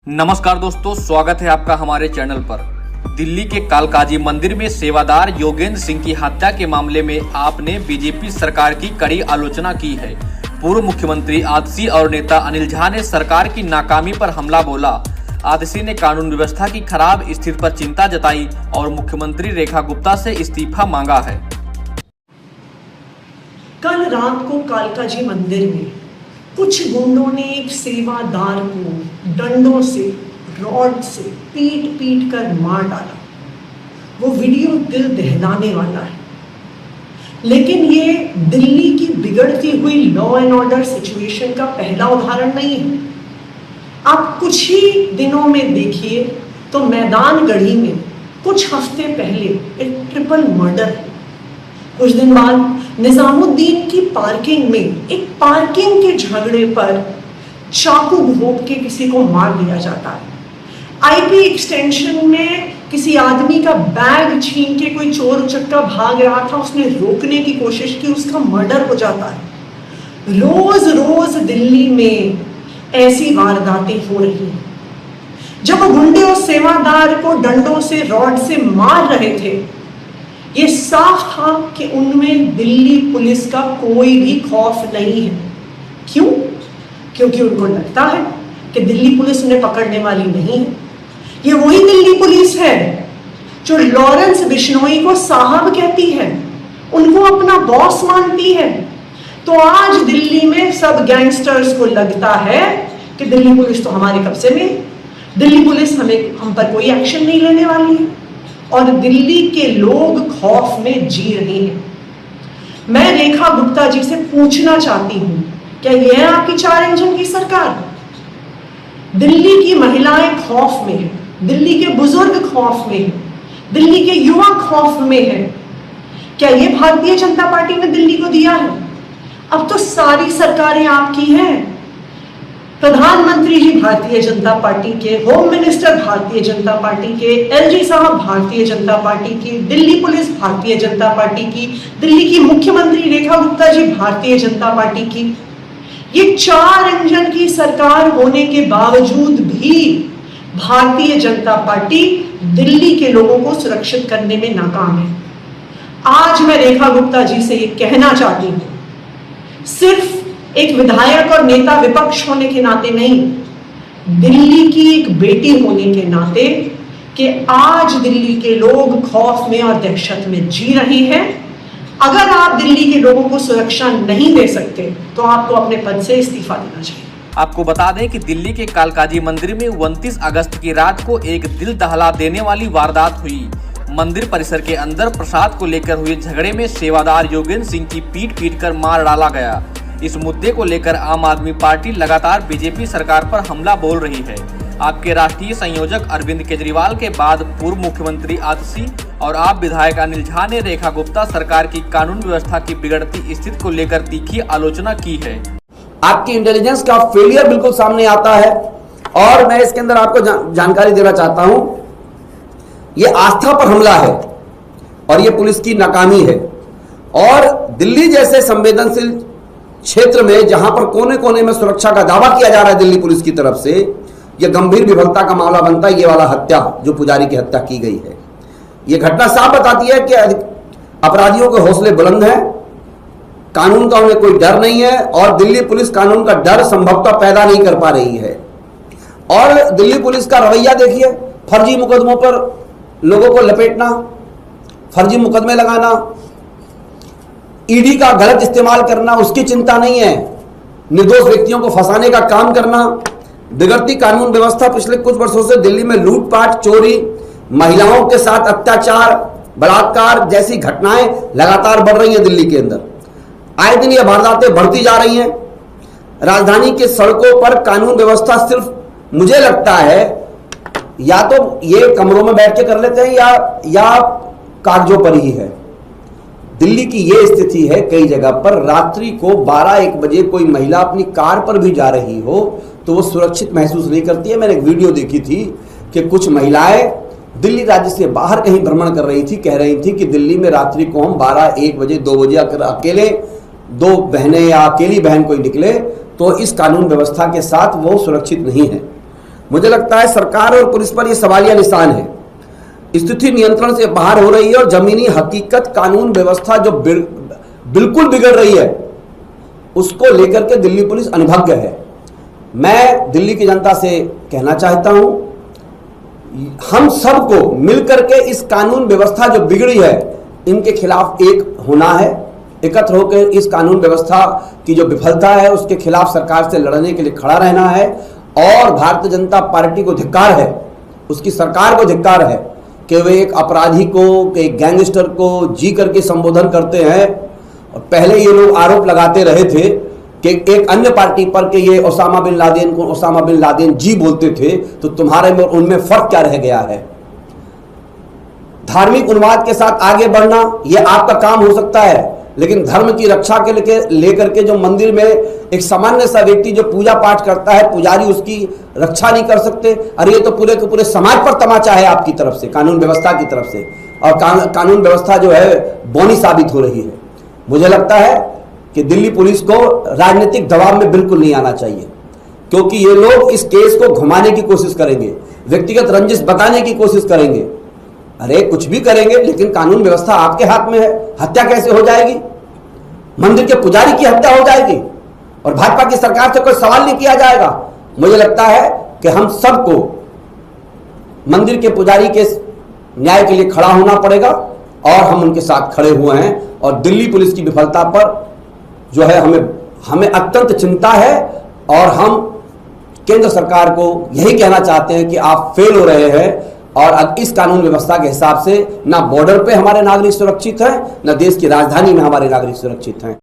नमस्कार दोस्तों, स्वागत है आपका हमारे चैनल पर। दिल्ली के कालकाजी मंदिर में सेवादार योगेंद्र सिंह की हत्या के मामले में आपने बीजेपी सरकार की कड़ी आलोचना की है। पूर्व मुख्यमंत्री आतिशी और नेता अनिल झा ने सरकार की नाकामी पर हमला बोला। आतिशी ने कानून व्यवस्था की खराब स्थिति पर चिंता जताई और मुख्यमंत्री रेखा गुप्ता से इस्तीफा मांगा है। कल रात को कालकाजी मंदिर में कुछ गुंडों ने एक सेवादार को डंडों से, रॉड से पीट कर मार डाला। वो वीडियो दिल दहलाने वाला है, लेकिन ये दिल्ली की बिगड़ती हुई लॉ एंड ऑर्डर सिचुएशन का पहला उदाहरण नहीं है। आप कुछ ही दिनों में देखिए तो मैदान गढ़ी में कुछ हफ्ते पहले एक ट्रिपल मर्डर है। कुछ दिन बाद निजामुद्दीन की पार्किंग में एक पार्किंग के झगड़े पर चाकू घोंप के किसी को मार दिया जाता है। आईपी एक्सटेंशन में किसी आदमी का बैग छीन के कोई चोर उचक्का भाग रहा था, उसने रोकने की कोशिश की, उसका मर्डर हो जाता है। रोज रोज दिल्ली में ऐसी वारदातें हो रही हैं। जब गुंडे और सेवादार को डंडों से, रॉड से मार रहे थे, ये साफ था कि उनमें दिल्ली पुलिस का कोई भी खौफ नहीं है। क्यों? क्योंकि उनको लगता है कि दिल्ली पुलिस उन्हें पकड़ने वाली नहीं है। ये वही दिल्ली पुलिस है जो लॉरेंस बिश्नोई को साहब कहती है, उनको अपना बॉस मानती है। तो आज दिल्ली में सब गैंगस्टर्स को लगता है कि दिल्ली पुलिस तो हमारे कब्जे में, दिल्ली पुलिस हम पर कोई एक्शन नहीं लेने वाली है और दिल्ली के लोग खौफ में जी रहे हैं। मैं रेखा गुप्ता जी से पूछना चाहती हूं, क्या यह है आपकी 4 इंजन की सरकार? दिल्ली की महिलाएं खौफ में हैं, दिल्ली के बुजुर्ग खौफ में हैं, दिल्ली के युवा खौफ में हैं। क्या यह भारतीय जनता पार्टी ने दिल्ली को दिया है? अब तो सारी सरकारें आपकी हैं। प्रधानमंत्री जी भारतीय जनता पार्टी के, home minister Bharatiya Janata party के, एलजी साहब भारतीय जनता पार्टी की, दिल्ली पुलिस भारतीय जनता पार्टी की, दिल्ली की मुख्यमंत्री रेखा गुप्ता जी भारतीय जनता पार्टी की। ये 4 इंजन की सरकार होने के बावजूद भी भारतीय जनता पार्टी दिल्ली के लोगों को सुरक्षित करने में नाकाम है। आज मैं रेखा गुप्ता जी से ये कहना चाहती हूं, सिर्फ एक विधायक और नेता विपक्ष होने के नाते नहीं, दिल्ली की एक बेटी होने के नाते, कि आज दिल्ली के लोग खौफ में और दहशत में जी रहे हैं। अगर आप दिल्ली के लोगों को सुरक्षा नहीं दे सकते तो आपको अपने पद से इस्तीफा देना चाहिए। आपको बता दें कि दिल्ली के कालकाजी मंदिर में 29 अगस्त की रात को एक दिल दहला देने वाली वारदात हुई। मंदिर परिसर के अंदर प्रसाद को लेकर हुए झगड़े में सेवादार योगेंद्र सिंह की पीट कर मार डाला गया। इस मुद्दे को लेकर आम आदमी पार्टी लगातार बीजेपी सरकार पर हमला बोल रही है। आपके राष्ट्रीय संयोजक अरविंद केजरीवाल के बाद पूर्व मुख्यमंत्री आतिशी और आप विधायक अनिल झा ने रेखा गुप्ता सरकार की कानून व्यवस्था की बिगड़ती स्थिति को लेकर तीखी आलोचना की है। आपकी इंटेलिजेंस का फेलियर बिल्कुल सामने आता है और मैं इसके अंदर आपको जानकारी देना चाहता हूं। यह आस्था पर हमला है और यह पुलिस की नाकामी है। और दिल्ली जैसे संवेदनशील क्षेत्र में जहां पर कोने कोने में सुरक्षा का दावा किया जा रहा है दिल्ली पुलिस की तरफ से, यह गंभीर विफलता का मामला बनता है। ये वाला हत्या जो पुजारी की हत्या की गई है, यह घटना साफ बताती है कि अपराधियों के हौसले बुलंद हैं, कानून का उन्हें कोई डर नहीं है और दिल्ली पुलिस कानून का डर संभवतः पैदा नहीं कर पा रही है। और दिल्ली पुलिस का रवैया देखिए, फर्जी मुकदमों पर लोगों को लपेटना, फर्जी मुकदमे लगाना, ईडी का गलत इस्तेमाल करना, उसकी चिंता नहीं है, निर्दोष व्यक्तियों को फंसाने का काम करना, बिगड़ती कानून व्यवस्था। पिछले कुछ वर्षों से दिल्ली में लूटपाट, चोरी, महिलाओं के साथ अत्याचार, बलात्कार जैसी घटनाएं लगातार बढ़ रही हैं दिल्ली के अंदर। आए दिन ये वारदातें बढ़ती जा रही हैं। राजधानी के सड़कों पर कानून व्यवस्था सिर्फ मुझे लगता है या तो ये कमरों में बैठ के कर लेते हैं या कागजों पर ही है। दिल्ली की ये स्थिति है, कई जगह पर रात्रि को 12-1 बजे कोई महिला अपनी कार पर भी जा रही हो तो वो सुरक्षित महसूस नहीं करती है। मैंने एक वीडियो देखी थी कि कुछ महिलाएं दिल्ली राज्य से बाहर कहीं भ्रमण कर रही थी, कह रही थी कि दिल्ली में रात्रि को हम 12-1 बजे 2 बजे अगर अकेले 2 बहनें या अकेली बहन कोई निकले तो इस कानून व्यवस्था के साथ वो सुरक्षित नहीं है। मुझे लगता है सरकार और पुलिस पर यह सवालिया निशान है। स्थिति नियंत्रण से बाहर हो रही है और जमीनी हकीकत, कानून व्यवस्था जो बिल्कुल बिगड़ रही है, उसको लेकर के दिल्ली पुलिस अनभिज्ञ है। मैं दिल्ली की जनता से कहना चाहता हूं, हम सबको मिलकर के इस कानून व्यवस्था जो बिगड़ी है, इनके खिलाफ एक होना है, एकत्र होकर इस कानून व्यवस्था की जो विफलता है उसके खिलाफ सरकार से लड़ने के लिए खड़ा रहना है। और भारतीय जनता पार्टी को धिक्कार है, उसकी सरकार को धिक्कार है कि वे एक अपराधी को, एक गैंगस्टर को जी करके संबोधन करते हैं। और पहले ये लोग आरोप लगाते रहे थे कि एक अन्य पार्टी पर कि ये ओसामा बिन लादेन को ओसामा बिन लादेन जी बोलते थे, तो तुम्हारे में उनमें फर्क क्या रह गया है। धार्मिक उन्माद के साथ आगे बढ़ना यह आपका काम हो सकता है, लेकिन धर्म की रक्षा के लेकर के जो मंदिर में एक सामान्य सा व्यक्ति जो पूजा पाठ करता है, पुजारी उसकी रक्षा नहीं कर सकते। अरे ये तो पूरे के पूरे समाज पर तमाचा है आपकी तरफ से, कानून व्यवस्था की तरफ से। और कानून व्यवस्था जो है बौनी साबित हो रही है। मुझे लगता है कि दिल्ली पुलिस को राजनीतिक दबाव में बिल्कुल नहीं आना चाहिए, क्योंकि ये लोग इस केस को घुमाने की कोशिश करेंगे, व्यक्तिगत रंजिश बताने की कोशिश करेंगे। अरे कुछ भी करेंगे, लेकिन कानून व्यवस्था आपके हाथ में है। हत्या कैसे हो जाएगी? मंदिर के पुजारी की हत्या हो जाएगी और भाजपा की सरकार से कोई सवाल नहीं किया जाएगा। मुझे लगता है कि हम सबको मंदिर के पुजारी के न्याय के लिए खड़ा होना पड़ेगा और हम उनके साथ खड़े हुए हैं। और दिल्ली पुलिस की विफलता पर जो है हमें अत्यंत चिंता है और हम केंद्र सरकार को यही कहना चाहते हैं कि आप फेल हो रहे हैं। और इस कानून व्यवस्था के हिसाब से ना बॉर्डर पे हमारे नागरिक सुरक्षित हैं, ना देश की राजधानी में हमारे नागरिक सुरक्षित हैं।